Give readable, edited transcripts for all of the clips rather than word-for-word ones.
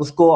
اس کو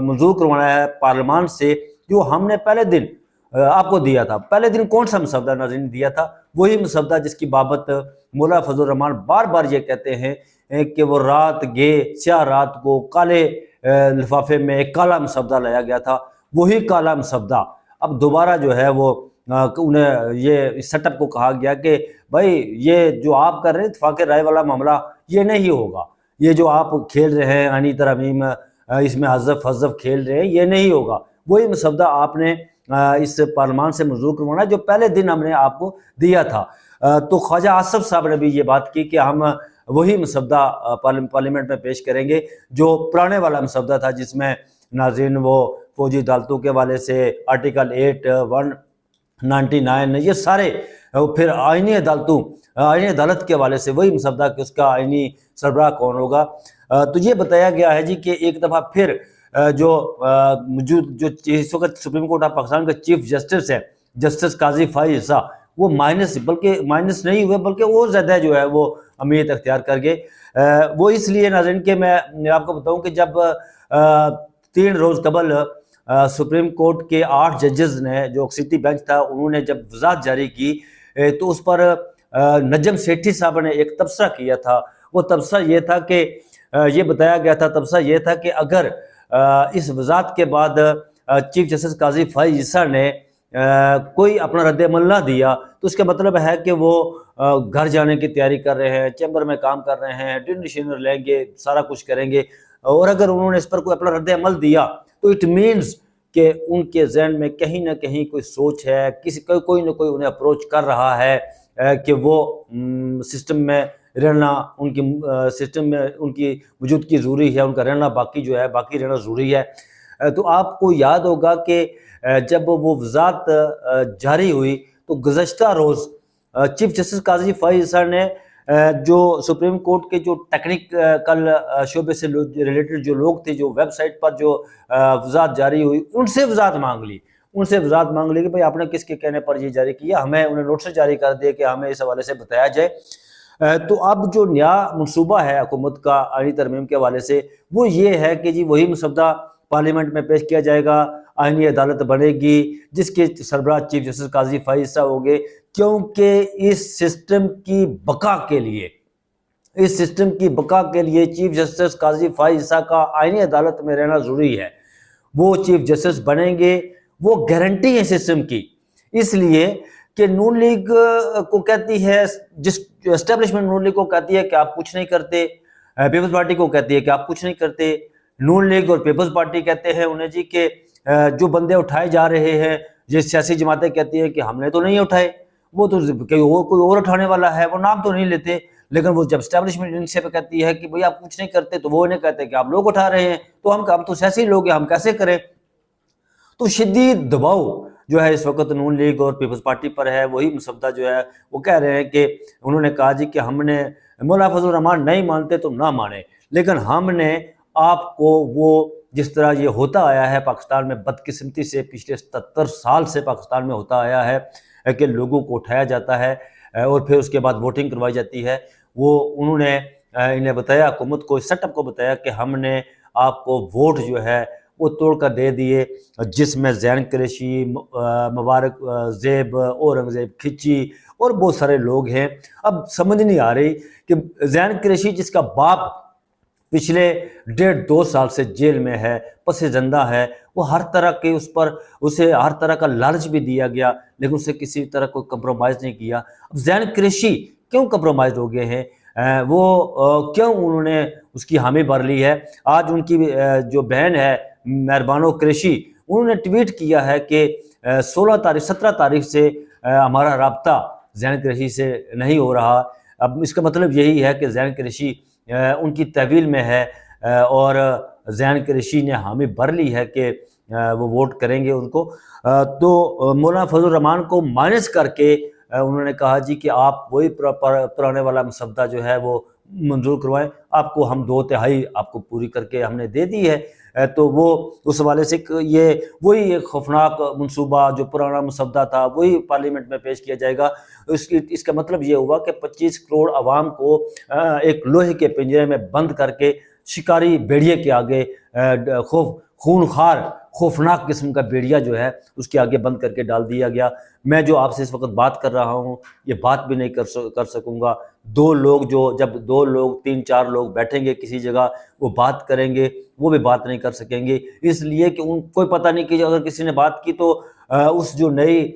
منظور کروانا ہے پارلیمان سے، جو ہم نے پہلے دن آپ کو دیا تھا۔ پہلے دن کون سا مسودہ ناظرین دیا تھا؟ وہی مسودہ جس کی بابت مولانا فضل الرحمان بار بار یہ کہتے ہیں کہ وہ رات گئے، سیاہ رات کو کالے لفافے میں ایک کالا مسودہ لایا گیا تھا، وہی کالا مسودہ اب دوبارہ جو ہے وہ انہیں یہ سیٹ اپ کو کہا گیا کہ بھائی یہ جو آپ کر رہے ہیں اتفاق رائے والا معاملہ یہ نہیں ہوگا، یہ جو آپ کھیل رہے ہیں آئینی ترمیم اس میں حذف کھیل رہے ہیں یہ نہیں ہوگا۔ وہی مسودہ آپ نے اس پارلیمان سے منظور کروانا جو پہلے دن ہم نے آپ کو دیا تھا۔ تو خواجہ آصف صاحب نے بھی یہ بات کی کہ ہم وہی مسودہ پارلیمنٹ میں پیش کریں گے جو پرانے والا مسودہ تھا، جس میں ناظرین وہ فوجی عدالتوں کے حوالے سے آرٹیکل 8 199 یہ سارے، پھر آئینی عدالت کے حوالے سے وہی مسودہ کہ اس کا آئینی سربراہ کون ہوگا۔ تو یہ بتایا گیا ہے جی کہ ایک دفعہ پھر جو موجود جو اس وقت سپریم کورٹ آف پاکستان کا چیف جسٹس ہے جسٹس قاضی فائز عیسیٰ، وہ بلکہ مائنس نہیں ہوئے بلکہ اور زیادہ جو ہے وہ اہمیت اختیار کر گئے۔ وہ اس لیے ناظرین کہ میں آپ کو بتاؤں کہ جب 3 روز قبل سپریم کورٹ کے 8 ججز نے جو اکثریتی بینچ تھا انہوں نے جب وضاحت جاری کی تو اس پر نجم سیٹھی صاحب نے ایک تبصرہ کیا تھا۔ وہ تبصرہ یہ تھا کہ یہ بتایا گیا تھا، تبصرہ یہ تھا کہ اگر اس وضاحت کے بعد چیف جسٹس قاضی فائز عیسیٰ نے کوئی اپنا رد عمل نہ دیا تو اس کا مطلب ہے کہ وہ گھر جانے کی تیاری کر رہے ہیں، چیمبر میں کام کر رہے ہیں، ڈنشنر لیں گے، سارا کچھ کریں گے، اور اگر انہوں نے اس پر کوئی اپنا رد عمل دیا تو اٹ مینز کہ ان کے ذہن میں کہیں نہ کہیں کوئی سوچ ہے، کوئی نہ کوئی انہیں اپروچ کر رہا ہے کہ وہ سسٹم میں رہنا، ان کی سسٹم میں ان کی موجودگی ضروری ہے، ان کا رہنا باقی رہنا ضروری ہے۔ تو آپ کو یاد ہوگا کہ جب وہ وضاحت جاری ہوئی تو گزشتہ روز چیف جسٹس قاضی فائز عیسیٰ نے جو سپریم کورٹ کے جو ٹیکنیکل شعبے سے ریلیٹڈ جو لوگ تھے، جو ویب سائٹ پر جو وضاحت جاری ہوئی ان سے وضاحت مانگ لی کہ بھئی آپ نے کس کے کہنے پر یہ جاری کیا، ہمیں انہیں نوٹس جاری کر دیا کہ ہمیں اس حوالے سے بتایا جائے۔ تو اب جو نیا منصوبہ ہے حکومت کا آئینی ترمیم کے حوالے سے وہ یہ ہے کہ جی وہی مسودہ پارلیمنٹ میں پیش کیا جائے گا، آئینی عدالت بنے گی جس کے سربراہ چیف جسٹس قاضی فائز عیسیٰ ہوں گے، کیونکہ اس سسٹم کی بقا کے لیے چیف جسٹس قاضی فائز عیسیٰ کا آئینی عدالت میں رہنا ضروری ہے۔ وہ چیف جسٹس بنیں گے، وہ گارنٹی ہے سسٹم کی، اس لیے کہ نون لیگ کو کہتی ہے، جس اسٹیبلشمنٹ نون لیگ کو کہتی ہے کہ آپ کچھ نہیں کرتے، پیپلز پارٹی کو کہتی ہے کہ آپ کچھ نہیں کرتے، نون لیگ اور پیپلز پارٹی کہتے ہیں انہیں جی کہ جو بندے اٹھائے جا رہے ہیں، یہ سیاسی جماعتیں کہتی ہیں کہ ہم نے تو نہیں اٹھائے، وہ تو کوئی اور اٹھانے والا ہے، وہ نام تو نہیں لیتے، لیکن وہ جب اسٹیبلشمنٹ ان سے کہتی ہے کہ بھئی آپ کچھ نہیں کرتے تو وہ انہیں کہتے ہیں کہ آپ لوگ اٹھا رہے ہیں، تو ہم تو سیاسی لوگ ہیں، ہم کیسے کریں؟ تو شدید دباؤ جو ہے اس وقت نون لیگ اور پیپلز پارٹی پر ہے۔ وہی مسودہ جو ہے وہ کہہ رہے ہیں کہ انہوں نے کہا جی کہ ہم نے مولانا فضل الرحمان نہیں مانتے تو نہ مانے، لیکن ہم نے آپ کو وہ جس طرح یہ ہوتا آیا ہے پاکستان میں بدقسمتی سے پچھلے 77 سال سے پاکستان میں ہوتا آیا ہے کہ لوگوں کو اٹھایا جاتا ہے اور پھر اس کے بعد ووٹنگ کروائی جاتی ہے، وہ انہوں نے انہیں بتایا، حکومت کو اس سیٹ اپ کو بتایا کہ ہم نے آپ کو ووٹ جو ہے وہ توڑ کر دے دیے، جس میں زین قریشی، مبارک زیب، اورنگزیب کھچی اور بہت سارے لوگ ہیں۔ اب سمجھ نہیں آ رہی کہ زین قریشی جس کا باپ پچھلے 1.5-2 سال سے جیل میں ہے، پس زندہ ہے، وہ ہر طرح کے اسے ہر طرح کا لالچ بھی دیا گیا لیکن اسے کسی طرح کوئی کمپرومائز نہیں کیا۔ اب زین قریشی کیوں کمپرومائز ہو گئے ہیں؟ وہ کیوں انہوں نے اس کی حامی بھر لی ہے؟ آج ان کی جو بہن ہے مہربانو قریشی، انہوں نے ٹویٹ کیا ہے کہ 17 تاریخ سے ہمارا رابطہ زین قریشی سے نہیں ہو رہا۔ اب اس کا مطلب یہی ہے کہ زین قریشی ان کی تحویل میں ہے اور زین قریشی نے حامی بھر لی ہے کہ وہ ووٹ کریں گے ان کو۔ تو مولانا فضل الرحمان کو مائنس کر کے انہوں نے کہا جی کہ آپ وہی پرانے والا مسودہ جو ہے وہ منظور کروائیں، آپ کو ہم 2/3 آپ کو پوری کر کے ہم نے دے دی ہے۔ تو وہ اس حوالے سے یہ وہی ایک خوفناک منصوبہ جو پرانا مسودہ تھا وہی پارلیمنٹ میں پیش کیا جائے گا۔ اس کا مطلب یہ ہوا کہ 25 کروڑ عوام کو ایک لوہے کے پنجرے میں بند کر کے شکاری بیڑیے کے آگے خوفناک قسم کا بیڑیا جو ہے اس کے آگے بند کر کے ڈال دیا گیا۔ میں جو آپ سے اس وقت بات کر رہا ہوں یہ بات بھی نہیں کر سکوں گا۔ جب دو لوگ 3-4 لوگ بیٹھیں گے کسی جگہ وہ بات کریں گے وہ بھی بات نہیں کر سکیں گے، اس لیے کہ ان کوئی پتہ نہیں کہ اگر کسی نے بات کی تو اس جو نئی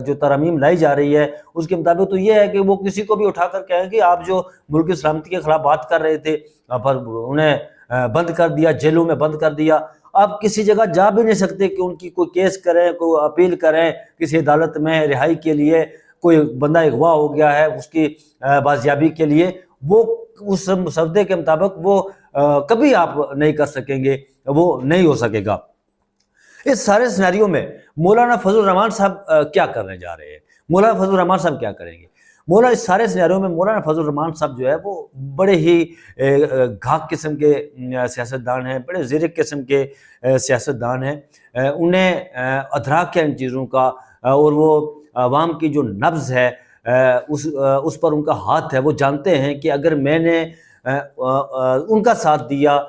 جو ترامیم لائی جا رہی ہے اس کے مطابق تو یہ ہے کہ وہ کسی کو بھی اٹھا کر کہیں کہ آپ جو ملک کی سلامتی کے خلاف بات کر رہے تھے پر انہیں بند کر دیا، جیلوں میں بند کر دیا۔ آپ کسی جگہ جا بھی نہیں سکتے کہ ان کی کوئی کیس کریں، کوئی اپیل کریں کسی عدالت میں رہائی کے لیے، کوئی بندہ اغوا ہو گیا ہے اس کی بازیابی کے لیے، وہ اس مسودے کے مطابق وہ کبھی آپ نہیں کر سکیں گے، وہ نہیں ہو سکے گا۔ اس سارے سیناریو میں مولانا فضل الرحمان صاحب کیا کرنے جا رہے ہیں؟ مولانا فضل الرحمان صاحب کیا کریں گے؟ اس سارے سیناریو میں مولانا فضل الرحمان صاحب جو ہے وہ بڑے ہی گھاک قسم کے سیاستدان ہیں، بڑے زیرک قسم کے سیاستدان ہیں۔ انہیں ادراک ہے ان چیزوں کا، اور وہ عوام کی جو نبض ہے اس پر ان کا ہاتھ ہے۔ وہ جانتے ہیں کہ اگر میں نے ان کا ساتھ دیا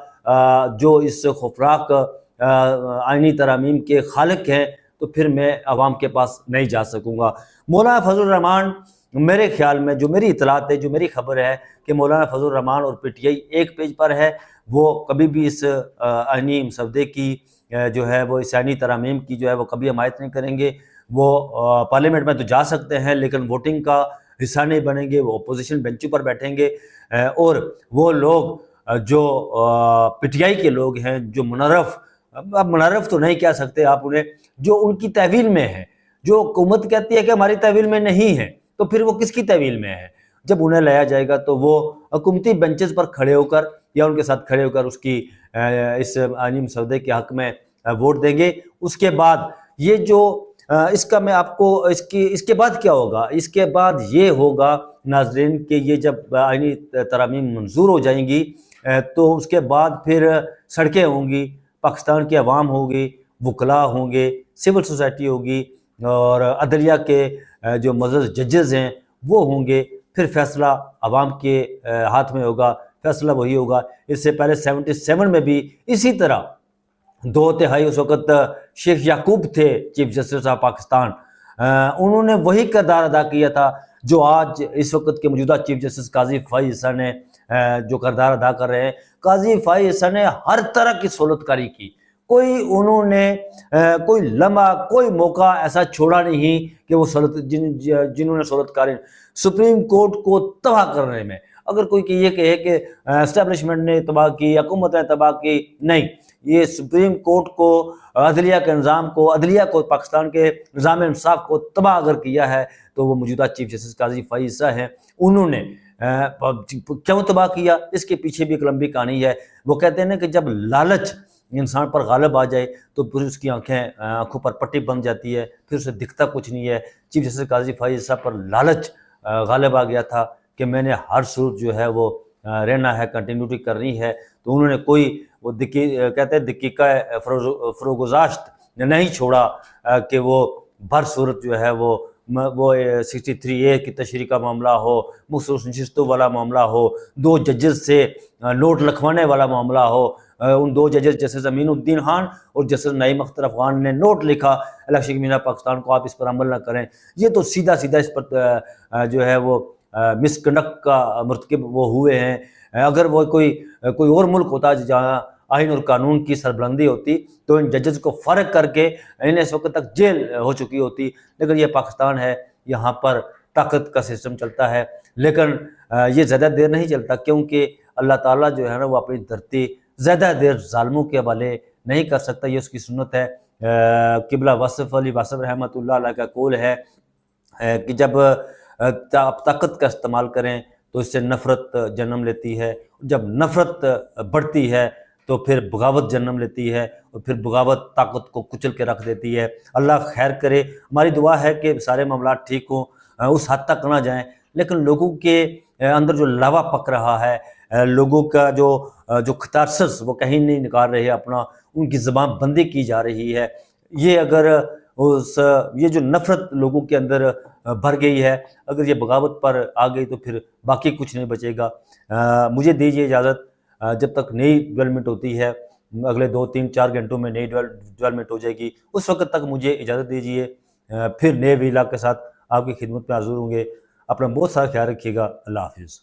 جو اس خوفناک آئینی ترامیم کے خالق ہیں تو پھر میں عوام کے پاس نہیں جا سکوں گا۔ مولانا فضل الرحمان میرے خیال میں، جو میری اطلاعات ہے، جو میری خبر ہے کہ مولانا فضل الرحمان اور پی ٹی آئی ایک پیج پر ہے، وہ کبھی بھی اس آئینی مسودے کی جو ہے وہ اس آئینی ترامیم کی جو ہے وہ کبھی حمایت نہیں کریں گے۔ وہ پارلیمنٹ میں تو جا سکتے ہیں لیکن ووٹنگ کا حصہ نہیں بنیں گے، وہ اپوزیشن بینچوں پر بیٹھیں گے، اور وہ لوگ جو پی ٹی آئی کے لوگ ہیں، جو منرف تو نہیں کہہ سکتے آپ انہیں، جو ان کی تحویل میں ہے، جو حکومت کہتی ہے کہ ہماری تحویل میں نہیں ہے تو پھر وہ کس کی تحویل میں ہے؟ جب انہیں لایا جائے گا تو وہ حکومتی بینچز پر کھڑے ہو کر یا ان کے ساتھ کھڑے ہو کر اس کی اس آئینی مسودے کے حق میں ووٹ دیں گے۔ اس کے بعد یہ جو اس کا میں آپ کو اس کے بعد کیا ہوگا؟ اس کے بعد یہ ہوگا ناظرین کہ یہ جب آئینی ترامیم منظور ہو جائیں گی تو اس کے بعد پھر سڑکیں ہوں گی، پاکستان کی عوام ہوگی، وکلاء ہوں گے، سول سوسائٹی ہوگی، اور عدلیہ کے جو معزز ججز ہیں وہ ہوں گے۔ پھر فیصلہ عوام کے ہاتھ میں ہوگا، فیصلہ وہی ہوگا۔ اس سے پہلے 77 میں بھی اسی طرح 2/3 اس وقت شیخ یعقوب تھے چیف جسٹس آف پاکستان، انہوں نے وہی کردار ادا کیا تھا جو آج اس وقت کے موجودہ چیف جسٹس قاضی فائز عیسیٰ نے جو کردار ادا کر رہے ہیں۔ قاضی فائز عیسیٰ نے ہر طرح کی سہولت کاری کی، انہوں نے کوئی لمحہ، کوئی موقع ایسا چھوڑا نہیں کہ وہ جنہوں نے سہولت کاری سپریم کورٹ کو تباہ کرنے میں، اگر کوئی یہ کہے کہ اسٹیبلشمنٹ نے تباہ کی، حکومت نے تباہ کی، نہیں، یہ سپریم کورٹ کو، عدلیہ کے نظام کو، عدلیہ کو، پاکستان کے نظام انصاف کو تباہ اگر کیا ہے تو وہ موجودہ چیف جسٹس قاضی فائز عیسیٰ ہیں۔ انہوں نے کیوں تباہ کیا؟ اس کے پیچھے بھی ایک لمبی کہانی ہے۔ وہ کہتے ہیں کہ جب لالچ انسان پر غالب آ جائے تو پھر اس کی آنکھوں پر پٹی بن جاتی ہے، پھر اسے دکھتا کچھ نہیں ہے۔ چیف جسٹس قاضی فائز عیسیٰ پر لالچ غالب آ گیا تھا کہ میں نے ہر صورت جو ہے وہ رہنا ہے، کنٹینیوٹی کرنی ہے، تو انہوں نے کوئی وہ کہتے ہیں دقیقہ فروگزاشت نہیں چھوڑا کہ وہ بھر صورت جو ہے وہ 63A کی تشریح کا معاملہ ہو، مخصوص نشستوں والا معاملہ ہو، 2 ججز سے نوٹ لکھوانے والا معاملہ ہو۔ ان 2 ججز جسٹس امین الدین خان اور جسٹس نعیم اختر افغان نے نوٹ لکھا الیکشن کمیشن آف پاکستان کو، آپ اس پر عمل نہ کریں۔ یہ تو سیدھا اس پر جو ہے وہ مس کنڈکٹ کا مرتکب وہ ہوئے ہیں۔ اگر وہ کوئی اور ملک ہوتا جہاں آئین اور قانون کی سربلندی ہوتی تو ان ججز کو فارغ کر کے انہیں اس وقت تک جیل ہو چکی ہوتی، لیکن یہ پاکستان ہے، یہاں پر طاقت کا سسٹم چلتا ہے، لیکن یہ زیادہ دیر نہیں چلتا، کیونکہ اللہ تعالیٰ جو ہے نا وہ اپنی دھرتی زیادہ دیر ظالموں کے حوالے نہیں کر سکتا، یہ اس کی سنت ہے۔ قبلہ وصف علی وصف رحمۃ اللہ علیہ کا قول ہے کہ جب آپ طاقت کا استعمال کریں تو اس سے نفرت جنم لیتی ہے، جب نفرت بڑھتی ہے تو پھر بغاوت جنم لیتی ہے، اور پھر بغاوت طاقت کو کچل کے رکھ دیتی ہے۔ اللہ خیر کرے، ہماری دعا ہے کہ سارے معاملات ٹھیک ہوں، اس حد تک نہ جائیں، لیکن لوگوں کے اندر جو لاوا پک رہا ہے، لوگوں کا جو کتارسس وہ کہیں نہیں نکال رہے اپنا، ان کی زبان بندی کی جا رہی ہے۔ یہ اگر یہ جو نفرت لوگوں کے اندر بھر گئی ہے، اگر یہ بغاوت پر آ گئی تو پھر باقی کچھ نہیں بچے گا۔ مجھے دیجیے اجازت، جب تک نئی ڈیولپمنٹ ہوتی ہے، اگلے 2 3 4 گھنٹوں میں نئی ڈیولپمنٹ ہو جائے گی، اس وقت تک مجھے اجازت دیجیے، پھر نئے ویلاگ کے ساتھ آپ کی خدمت میں حاضر ہوں گے۔ اپنا بہت سارا خیال رکھیے گا۔ اللہ حافظ۔